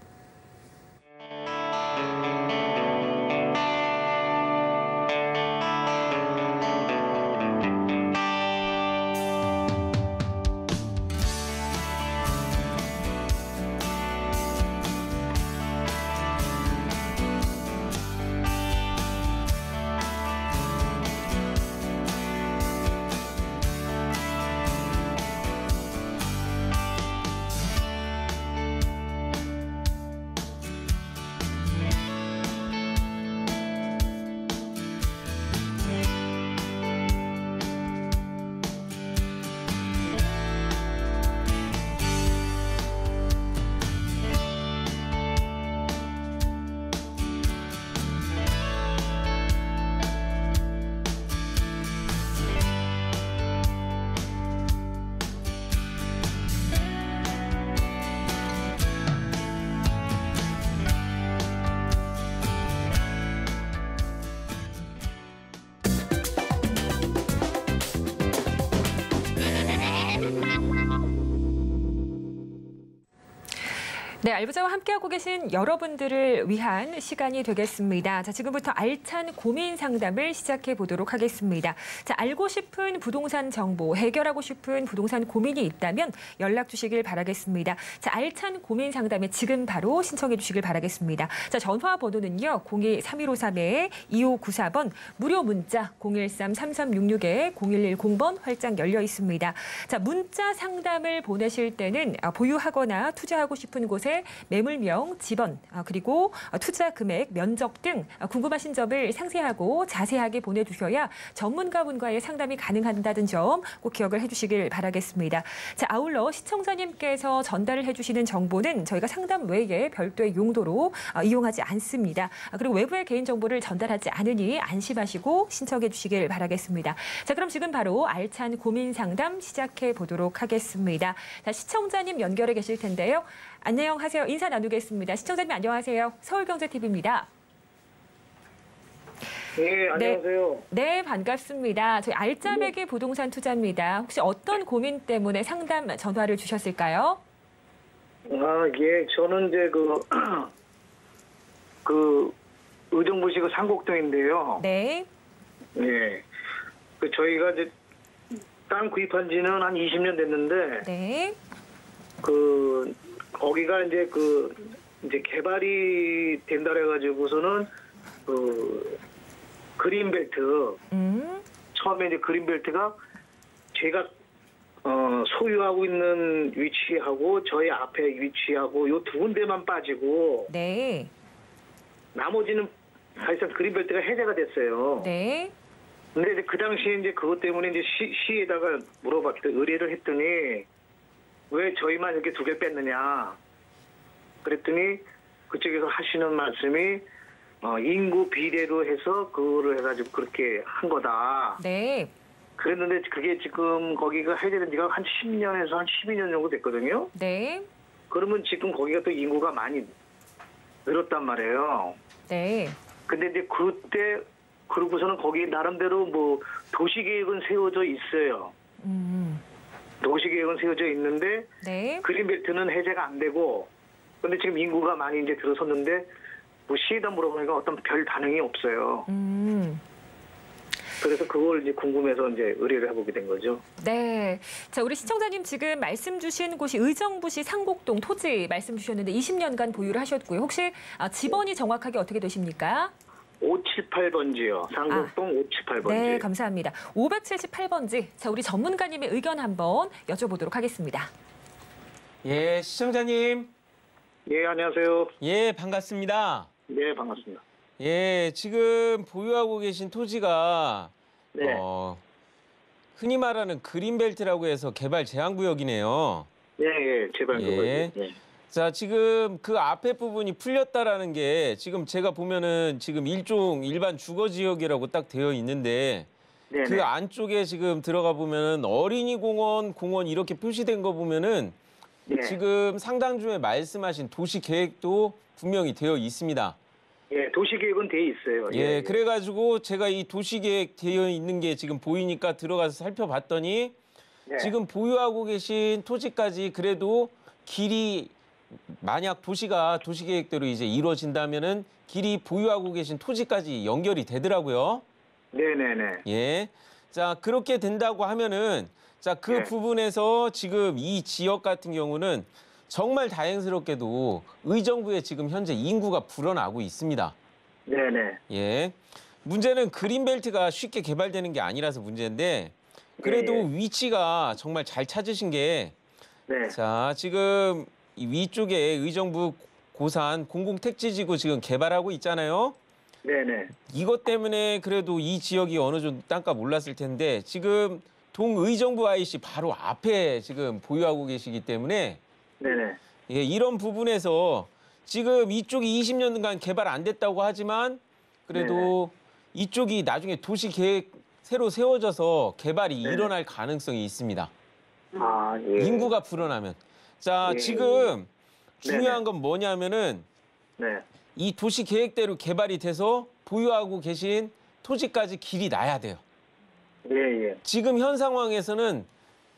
네, 알부자와 함께하고 계신 여러분들을 위한 시간이 되겠습니다. 자, 지금부터 알찬 고민 상담을 시작해 보도록 하겠습니다. 자, 알고 싶은 부동산 정보, 해결하고 싶은 부동산 고민이 있다면 연락 주시길 바라겠습니다. 자, 알찬 고민 상담에 지금 바로 신청해 주시길 바라겠습니다. 자, 전화 번호는요. 02-3153-2594번, 무료 문자 013-3366-0110번 활짝 열려 있습니다. 자, 문자 상담을 보내실 때는 보유하거나 투자하고 싶은 곳에 매물명, 지번, 그리고 투자 금액, 면적 등 궁금하신 점을 상세하고 자세하게 보내주셔야 전문가분과의 상담이 가능하다는 점 꼭 기억을 해주시길 바라겠습니다. 자, 아울러 시청자님께서 전달을 해주시는 정보는 저희가 상담 외에 별도의 용도로 이용하지 않습니다. 그리고 외부의 개인정보를 전달하지 않으니 안심하시고 신청해 주시길 바라겠습니다. 자, 그럼 지금 바로 알찬 고민 상담 시작해 보도록 하겠습니다. 자, 시청자님 연결해 계실 텐데요. 안녕하세요. 인사 나누겠습니다. 시청자님 안녕하세요. 서울경제TV입니다. 네, 안녕하세요. 네, 반갑습니다. 저희 알짜배기 부동산 투자입니다. 혹시 어떤 고민 때문에 상담 전화를 주셨을까요? 예, 저는 이제 의정부시 상곡동인데요. 네. 예. 저희가 이제 땅 구입한 지는 한 20년 됐는데, 네. 거기가 이제 이제 개발이 된다 해가지고서는 그린벨트. 처음에 이제 그린벨트가 제가 소유하고 있는 위치하고 저희 앞에 위치하고 요 두 군데만 빠지고. 네. 나머지는 사실상 그린벨트가 해제가 됐어요. 네. 근데 이제 그 당시에 이제 그것 때문에 이제 시에다가 물어봤더니 의뢰를 했더니 왜 저희만 이렇게 두 개 뺐느냐. 그랬더니 그쪽에서 하시는 말씀이 인구 비례로 해서 그거를 해가지고 그렇게 한 거다. 네. 그랬는데 그게 지금 거기가 해제된 지가 한 10년에서 한 12년 정도 됐거든요. 네. 그러면 지금 거기가 또 인구가 많이 늘었단 말이에요. 네. 근데 이제 그때 그러고서는 거기 나름대로 뭐 도시계획은 세워져 있어요. 도시계획은 세워져 있는데 네. 그린벨트는 해제가 안 되고 근데 지금 인구가 많이 이제 들어섰는데 뭐 시에다 물어보니까 어떤 별 반응이 없어요. 그래서 그걸 이제 궁금해서 이제 의뢰를 해보게 된 거죠. 네. 자, 우리 시청자님 지금 말씀 주신 곳이 의정부시 상곡동 토지 말씀 주셨는데 20년간 보유를 하셨고요. 혹시 지번이 정확하게 어떻게 되십니까? 578번지요. 상곡동 578번지. 네, 감사합니다. 578번지. 자, 우리 전문가님의 의견 한번 여쭤보도록 하겠습니다. 예, 시청자님. 예, 안녕하세요. 예, 반갑습니다. 네, 반갑습니다. 예, 지금 보유하고 계신 토지가 네. 흔히 말하는 그린벨트라고 해서 개발 제한구역이네요. 예, 예, 제발 예. 그거. 예. 자, 지금 그 앞에 부분이 풀렸다라는 게 지금 제가 보면은 지금 일반 주거지역이라고 딱 되어 있는데 네, 그 네. 안쪽에 지금 들어가 보면은 어린이 공원 이렇게 표시된 거 보면은 네. 지금 상당주에 말씀하신 도시 계획도 분명히 되어 있습니다. 예, 도시계획은 돼 있어요. 예, 그래가지고 제가 이 도시계획 되어 있는 게 지금 보이니까 들어가서 살펴봤더니 네. 지금 보유하고 계신 토지까지 그래도 길이 만약 도시계획대로 이제 이루어진다면은 길이 보유하고 계신 토지까지 연결이 되더라고요. 네네네. 예. 자, 그렇게 된다고 하면은 자, 그 네. 부분에서 지금 이 지역 같은 경우는 정말 다행스럽게도 의정부에 지금 현재 인구가 불어나고 있습니다. 네네. 예. 문제는 그린벨트가 쉽게 개발되는 게 아니라서 문제인데 그래도 예. 위치가 정말 잘 찾으신 게 네. 자, 지금 이 위쪽에 의정부 고산 공공택지지구 지금 개발하고 있잖아요. 네네. 이것 때문에 그래도 이 지역이 어느 정도 땅값 올랐을 텐데 지금 동의정부 IC 바로 앞에 지금 보유하고 계시기 때문에 네네. 예, 이런 부분에서 지금 이쪽이 20년간 개발 안 됐다고 하지만 그래도 이쪽이 나중에 도시 계획 새로 세워져서 개발이 네네. 일어날 가능성이 있습니다. 아, 예. 인구가 불어나면. 자, 예. 지금 중요한 네네. 건 뭐냐면은 네. 이 도시 계획대로 개발이 돼서 보유하고 계신 토지까지 길이 나야 돼요. 예, 예. 지금 현 상황에서는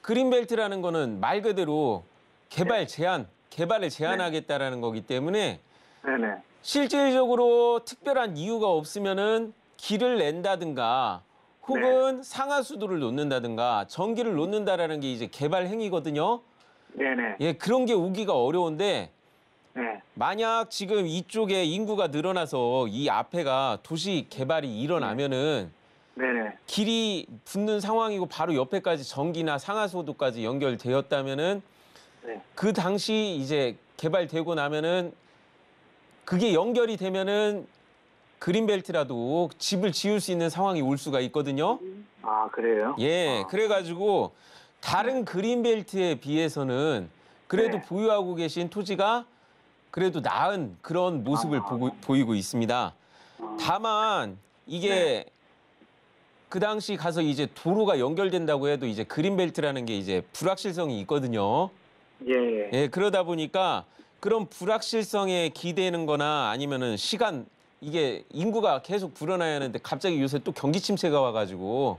그린벨트라는 거는 말 그대로 개발을 제한하겠다라는 거기 때문에 네네. 실질적으로 특별한 이유가 없으면은 길을 낸다든가 혹은 상하수도를 놓는다든가 전기를 놓는다라는 게 이제 개발 행위거든요. 네네. 예, 그런 게 오기가 어려운데 네. 만약 지금 이쪽에 인구가 늘어나서 이 앞에가 도시 개발이 일어나면은 네네. 길이 붙는 상황이고 바로 옆에까지 전기나 상하수도까지 연결되었다면은 네. 그 당시 이제 개발되고 나면은 그게 연결이 되면은 그린벨트라도 집을 지을 수 있는 상황이 올 수가 있거든요. 아, 그래요? 예, 아. 그래가지고 다른 그린벨트에 비해서는 그래도 네. 보유하고 계신 토지가 그래도 나은 그런 모습을 보이고 있습니다. 다만 이게 그 당시 가서 이제 도로가 연결된다고 해도 이제 그린벨트라는 게 이제 불확실성이 있거든요. 예, 예. 예, 그러다 보니까 그런 불확실성에 기대는 거나 아니면은 시간 이게 인구가 계속 불어나야 하는데 갑자기 요새 또 경기 침체가 와가지고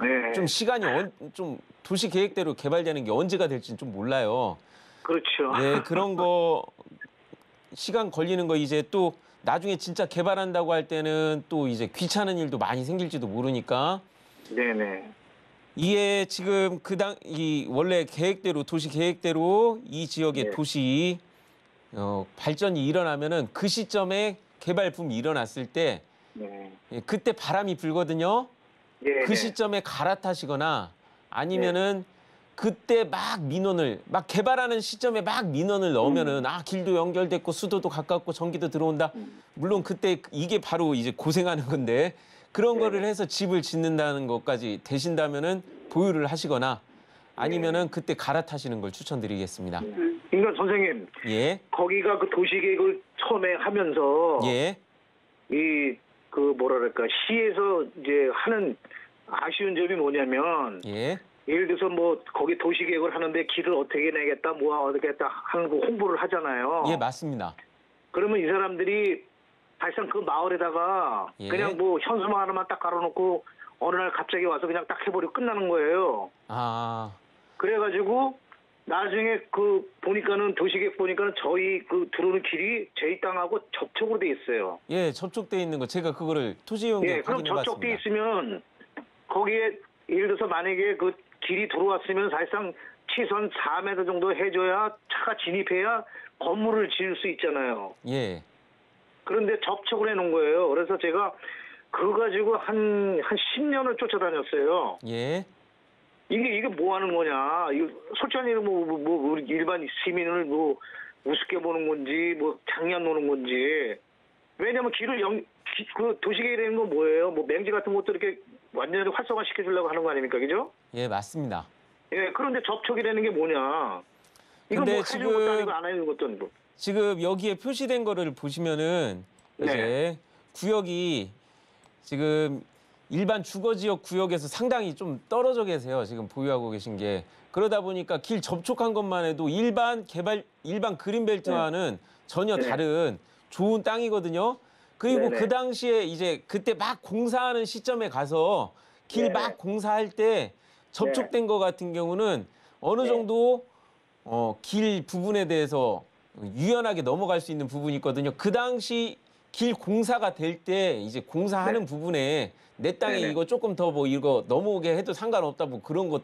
예. 좀 시간이 좀 도시 계획대로 개발되는 게 언제가 될지는 좀 몰라요. 그렇죠. 예, 그런 거 시간 걸리는 거 이제 또 나중에 진짜 개발한다고 할 때는 또 이제 귀찮은 일도 많이 생길지도 모르니까 네네. 이게 지금 이 원래 계획대로 도시 계획대로 이 지역의 네. 도시 발전이 일어나면은 그 시점에 개발 붐이 일어났을 때 네. 예, 그때 바람이 불거든요. 예. 그 시점에 갈아타시거나 아니면은 그때 막 개발하는 시점에 막 민원을 넣으면은 길도 연결됐고 수도도 가깝고 전기도 들어온다. 물론 그때 이게 바로 이제 고생하는 건데 그런 거를 해서 집을 짓는다는 것까지 되신다면은 보유를 하시거나 아니면은 그때 갈아타시는 걸 추천드리겠습니다. 그러니까 선생님, 예, 거기가 그 도시계획을 처음에 하면서 예, 뭐랄까 시에서 이제 하는 아쉬운 점이 뭐냐면 예, 예를 들어서 뭐 거기 도시계획을 하는데 길을 어떻게 내겠다, 뭐 어떻게 했다 하는 거 홍보를 하잖아요. 예, 맞습니다. 그러면 이 사람들이 사실상 그 마을에다가 예. 그냥 뭐 현수막 하나만 딱 깔아놓고 어느 날 갑자기 와서 그냥 딱 해버리고 끝나는 거예요. 아, 그래가지고 나중에 보니까는 도시계획 보니까는 저희 들어오는 길이 저희 땅하고 접촉으로 돼 있어요. 예, 접촉돼 있는 거 제가 그거를 토지이용권 예, 그럼 확인해봤습니다. 접촉돼 있으면 거기에 예를 들어서 만약에 그 길이 들어왔으면 사실상 시선 4m 정도 해줘야 차가 진입해야 건물을 지을 수 있잖아요. 예, 그런데 접촉을 해놓은 거예요. 그래서 제가 그거 가지고 한 10년을 쫓아다녔어요. 예. 이게 뭐 하는 거냐. 이거 솔직히 우리 일반 시민을 우습게 보는 건지, 장난 노는 건지. 왜냐면 그 도시계획이라는 건 뭐예요? 맹지 같은 것도 이렇게 완전히 활성화 시켜주려고 하는 거 아닙니까? 그죠? 예, 맞습니다. 예, 그런데 접촉이라는 게 뭐냐. 이거 근데 해주는 것도 아니고 안 해주는 것도 아니고. 지금 여기에 표시된 거를 보시면은 이제 구역이 지금 일반 주거지역 구역에서 상당히 좀 떨어져 계세요. 지금 보유하고 계신 게. 그러다 보니까 길 접촉한 것만 해도 일반 그린벨트와는 전혀 다른 좋은 땅이거든요. 그리고 그 당시에 이제 그때 막 공사하는 시점에 가서 길 막 공사할 때 접촉된 거 같은 경우는 어느 정도 길 부분에 대해서 유연하게 넘어갈 수 있는 부분이 있거든요. 그 당시 길 공사가 될 때 이제 공사하는 부분에 내 땅에 이거 조금 더 이거 넘어오게 해도 상관없다 그런 거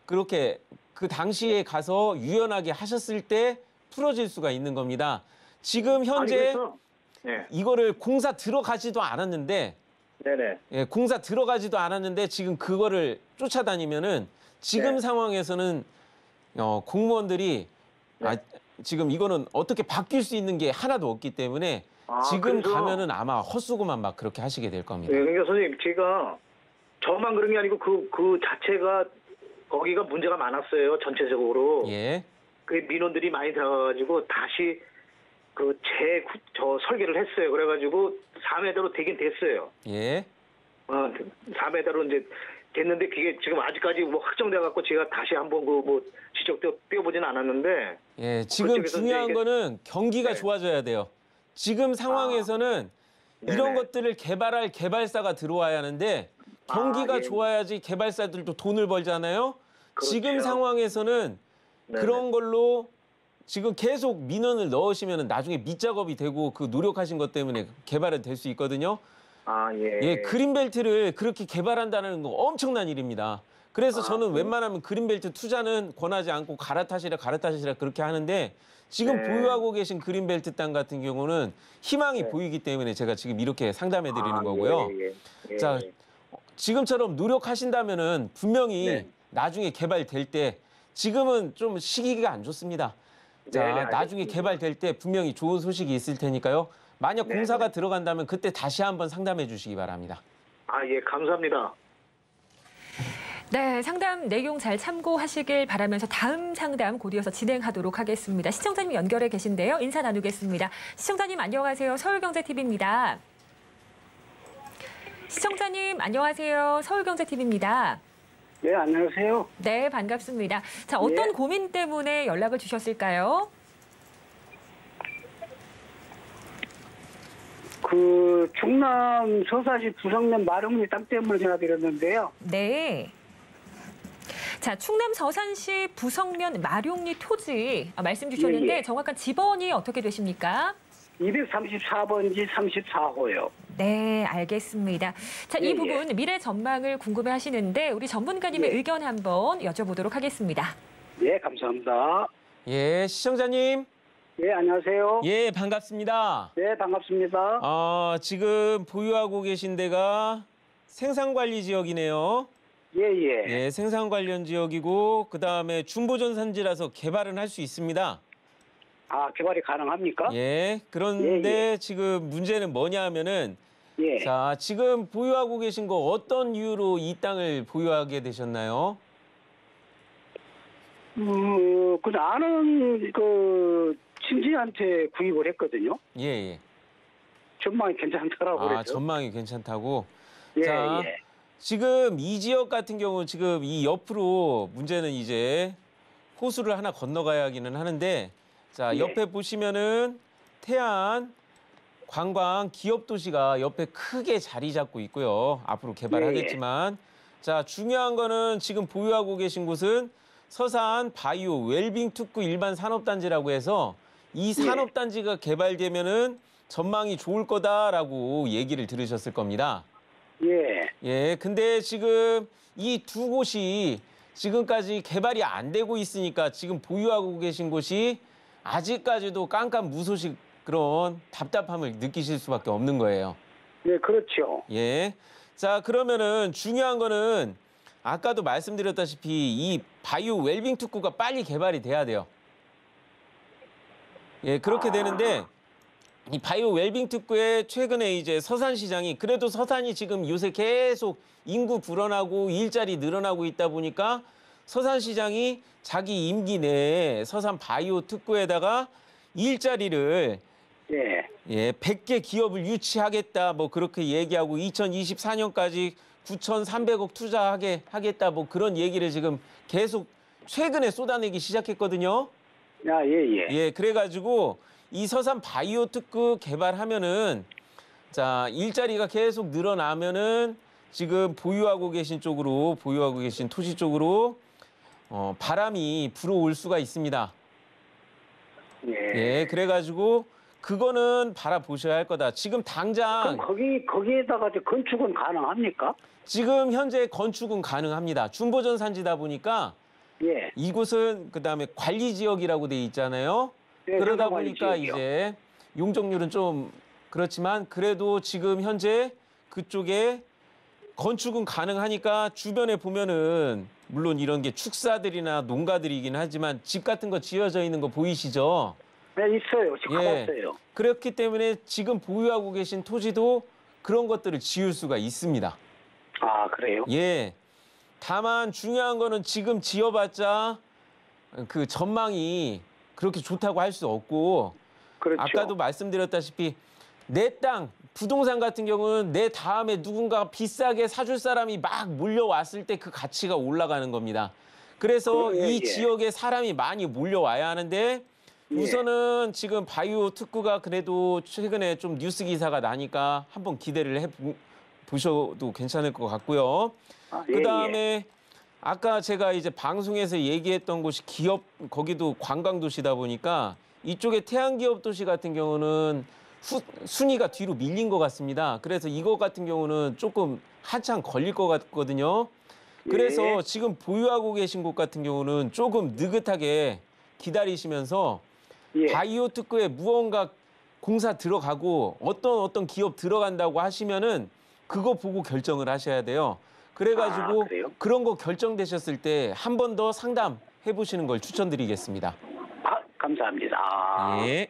그렇게 그 당시에 가서 유연하게 하셨을 때 풀어질 수가 있는 겁니다. 지금 현재 이거를 공사 들어가지도 않았는데 예, 공사 들어가지도 않았는데 지금 그거를 쫓아다니면은 지금 상황에서는 공무원들이 지금 이거는 어떻게 바뀔 수 있는 게 하나도 없기 때문에 지금 가면은 아마 헛수고만 막 그렇게 하시게 될 겁니다. 네, 그러니까 선생님 제가 저만 그런 게 아니고 그 자체가 거기가 문제가 많았어요. 전체적으로. 예. 그 민원들이 많이 들어가지고 다시 저 설계를 했어요. 그래가지고 4m로 되긴 됐어요. 예. 4m로 이제 됐는데 그게 지금 아직까지 확정돼갖고 제가 다시 한번 지적도 떼어보지는 않았는데. 예, 지금 중요한 거는 경기가 좋아져야 돼요. 지금 상황에서는 이런 것들을 개발할 개발사가 들어와야 하는데 경기가 좋아야지 개발사들도 돈을 벌잖아요. 그렇죠. 지금 상황에서는 그런 걸로 지금 계속 민원을 넣으시면 나중에 밑작업이 되고 그 노력하신 것 때문에 개발이 될 수 있거든요. 예, 그린벨트를 그렇게 개발한다는 거 엄청난 일입니다. 그래서 저는 웬만하면 그린벨트 투자는 권하지 않고 갈아타시라 그렇게 하는데 지금 보유하고 계신 그린벨트 땅 같은 경우는 희망이 보이기 때문에 제가 지금 이렇게 상담해 드리는 거고요. 자, 지금처럼 노력하신다면은 분명히 나중에 개발될 때 지금은 좀 시기가 안 좋습니다. 자, 나중에 개발될 때 분명히 좋은 소식이 있을 테니까요. 만약 공사가 들어간다면 그때 다시 한번 상담해 주시기 바랍니다. 예, 감사합니다. 네, 상담 내용 잘 참고하시길 바라면서 다음 상담 곧 이어서 진행하도록 하겠습니다. 시청자님 연결해 계신데요. 인사 나누겠습니다. 시청자님 안녕하세요. 서울경제TV입니다. 시청자님 안녕하세요. 서울경제TV입니다. 네, 안녕하세요. 네, 반갑습니다. 자, 어떤 고민 때문에 연락을 주셨을까요? 충남 서사시 부성면 마릉리 땅 때문에 전화드렸는데요. 네. 자, 충남 서산시 부성면 마룡리 토지 말씀 주셨는데 정확한 지번이 어떻게 되십니까? 234번지 34호요. 네, 알겠습니다. 자, 이 부분 미래 전망을 궁금해하시는데 우리 전문가님의 의견 한번 여쭤보도록 하겠습니다. 네, 감사합니다. 예, 시청자님. 예, 안녕하세요. 예, 반갑습니다. 네, 반갑습니다. 지금 보유하고 계신 데가 생산관리 지역이네요. 예. 예, 생산 관련 지역이고 그다음에 준보전 산지라서 개발은 할 수 있습니다. 개발이 가능합니까? 예. 그런데 지금 문제는 뭐냐 하면은 자, 지금 보유하고 계신 거 어떤 이유로 이 땅을 보유하게 되셨나요? 아는 친지한테 구입을 했거든요. 예. 전망이 괜찮더라고요. 그래서. 전망이 괜찮다고. 예. 지금 이 지역 같은 경우 지금 이 옆으로 문제는 이제 호수를 하나 건너가야 하기는 하는데 자, 옆에 보시면은 태안 관광 기업 도시가 옆에 크게 자리 잡고 있고요. 앞으로 개발하겠지만 자, 중요한 거는 지금 보유하고 계신 곳은 서산 바이오 웰빙 특구 일반 산업단지라고 해서 이 산업단지가 개발되면은 전망이 좋을 거다라고 얘기를 들으셨을 겁니다. 예, 근데 지금 이 두 곳이 지금까지 개발이 안 되고 있으니까 지금 보유하고 계신 곳이 아직까지도 깜깜무소식 그런 답답함을 느끼실 수밖에 없는 거예요. 네, 그렇죠. 예. 자, 그러면은 중요한 거는 아까도 말씀드렸다시피 이 바이오 웰빙 특구가 빨리 개발이 돼야 돼요. 예, 그렇게 되는데 이 바이오 웰빙 특구에 최근에 이제 서산시장이 그래도 서산이 지금 요새 계속 인구 불어나고 일자리 늘어나고 있다 보니까 서산시장이 자기 임기 내에 서산 바이오 특구에다가 일자리를 예. 100개 기업을 유치하겠다 뭐 그렇게 얘기하고 2024년까지 9,300억 투자하겠다 뭐 그런 얘기를 지금 계속 최근에 쏟아내기 시작했거든요. 아, 예. 예, 그래가지고 이 서산 바이오 특구 개발하면은 자 일자리가 계속 늘어나면은 지금 보유하고 계신 토지 쪽으로 바람이 불어올 수가 있습니다. 예, 그래가지고 그거는 바라보셔야 할 거다. 지금 당장 그럼 거기에다가 이제 건축은 가능합니까? 지금 현재 건축은 가능합니다. 중보전 산지다 보니까 예. 이곳은 그다음에 관리 지역이라고 돼 있잖아요. 예, 그러다 관리 보니까 지역이요. 이제 용적률은 좀 그렇지만 그래도 지금 현재 그쪽에 건축은 가능하니까 주변에 보면은 물론 이런 게 축사들이나 농가들이긴 하지만 집 같은 거 지어져 있는 거 보이시죠? 네, 있어요. 지금 가봤어요. 그렇기 때문에 지금 보유하고 계신 토지도 그런 것들을 지을 수가 있습니다. 아, 그래요? 예. 다만 중요한 거는 지금 지어봤자 그 전망이 그렇게 좋다고 할 수 없고 그렇죠. 아까도 말씀드렸다시피 내 땅, 부동산 같은 경우는 내 다음에 누군가 비싸게 사줄 사람이 막 몰려왔을 때 그 가치가 올라가는 겁니다. 그래서 예, 이 예. 지역에 사람이 많이 몰려와야 하는데 우선은 지금 바이오 특구가 그래도 최근에 좀 뉴스 기사가 나니까 한번 기대를 해보셔도 괜찮을 것 같고요. 아, 그다음에 아까 제가 이제 방송에서 얘기했던 곳이 기업, 거기도 관광도시다 보니까 이쪽에 태양기업도시 같은 경우는 순위가 뒤로 밀린 것 같습니다. 그래서 이거 같은 경우는 조금 한참 걸릴 것 같거든요. 그래서 지금 보유하고 계신 곳 같은 경우는 조금 느긋하게 기다리시면서 바이오 특구에 무언가 공사 들어가고 어떤 기업 들어간다고 하시면은 그거 보고 결정을 하셔야 돼요. 그래가지고 그런 거 결정되셨을 때 한 번 더 상담해 보시는 걸 추천드리겠습니다. 아, 감사합니다. 예.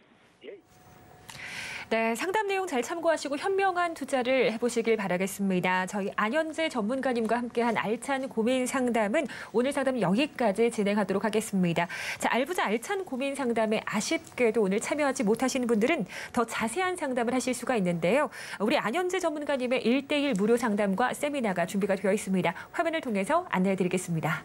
네, 상담 내용 잘 참고하시고 현명한 투자를 해보시길 바라겠습니다. 저희 안현재 전문가님과 함께한 알찬 고민 상담은 오늘 상담 여기까지 진행하도록 하겠습니다. 자, 알부자 알찬 고민 상담에 아쉽게도 오늘 참여하지 못하시는 분들은 더 자세한 상담을 하실 수가 있는데요. 우리 안현재 전문가님의 1:1 무료 상담과 세미나가 준비가 되어 있습니다. 화면을 통해서 안내해드리겠습니다.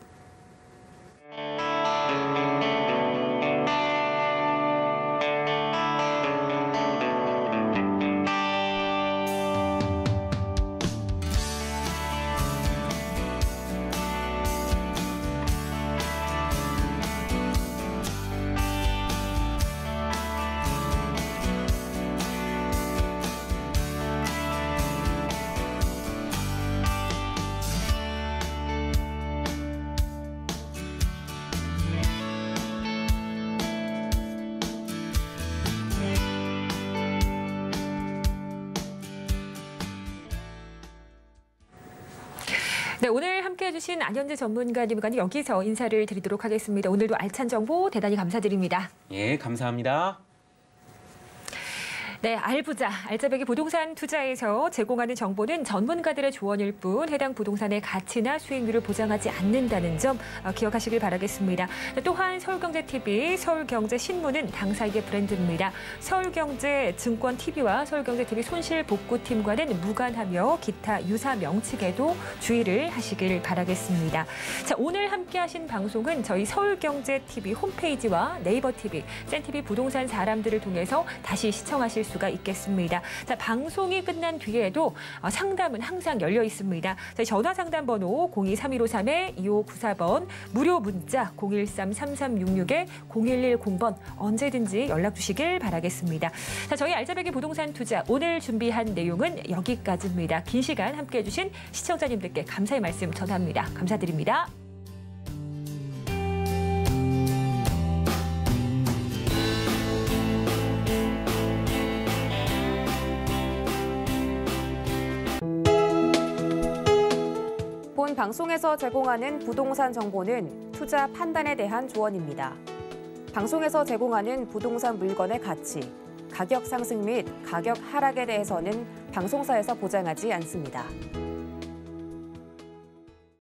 네, 오늘 함께해 주신 안현재 전문가님과는 여기서 인사를 드리도록 하겠습니다. 오늘도 알찬 정보 대단히 감사드립니다. 예, 감사합니다. 네, 알부자, 알짜배기 부동산 투자에서 제공하는 정보는 전문가들의 조언일 뿐 해당 부동산의 가치나 수익률을 보장하지 않는다는 점 기억하시길 바라겠습니다. 또한 서울경제TV, 서울경제신문은 당사에게 브랜드입니다. 서울경제증권TV와 서울경제TV 손실복구팀과는 무관하며 기타 유사 명칭에도 주의를 하시길 바라겠습니다. 자, 오늘 함께하신 방송은 저희 서울경제TV 홈페이지와 네이버TV, 센TV 부동산 사람들을 통해서 다시 시청하실 수가 있겠습니다. 자, 방송이 끝난 뒤에도 상담은 항상 열려 있습니다. 저희 전화 상담 번호 023153-2594번, 무료 문자 013-3366-0110번 언제든지 연락 주시길 바라겠습니다. 자, 저희 알짜배기 부동산 투자 오늘 준비한 내용은 여기까지입니다. 긴 시간 함께해 주신 시청자님들께 감사의 말씀 전합니다. 감사드립니다. 본 방송에서 제공하는 부동산 정보는 투자 판단에 대한 조언입니다. 방송에서 제공하는 부동산 물건의 가치, 가격 상승 및 가격 하락에 대해서는 방송사에서 보장하지 않습니다.